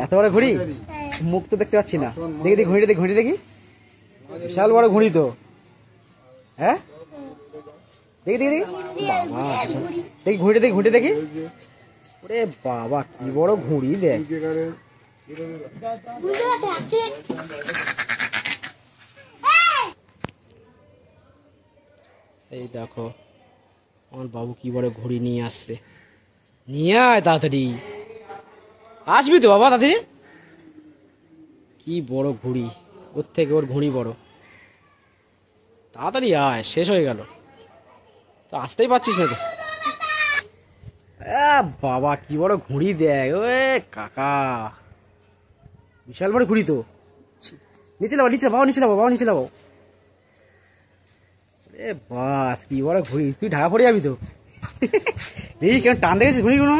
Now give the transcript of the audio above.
এত বড় ঘুড়ি, মুখ তো দেখতে পাচ্ছি না। দেখি দেখি ঘুড়িটা দেখি, ঘুড়ি দেখি, বিশাল বড় ঘুড়ি তো। হ্যাঁ দেখি দেখি দেখি, বাবা দেখি ঘুড়িটা দেখি, ঘুড়িটা দেখি। ওরে বাবা কি বড় ঘুড়ি দেখ। এই দেখো আমার বাবু কি বড় ঘুড়ি নিয়ে আসছে। নিয়ে আয় তাড়াতাড়ি, আসবি তো বাবা তাড়াতাড়ি। কি বড় ঘুড়ি, ওর থেকে ওর ঘুড়ি বড়। তাড়াতাড়ি আয়, শেষ হয়ে গেল তো, আসতেই পারছিস না তো। বাবা কি বড় ঘুড়ি দেখ। ওয়ে কাকা বিশাল বড় ঘুড়ি তো। নিচে নাও, নিচে বাবা, নিচে নাও বাবা, নিচে নাও। এ বাস কি বড় ঘুড়ি, তুই ঢাকা পড়ে যাবি তো। দেখি কেমন টান দেখেছিস ঘুড়ি গুলো।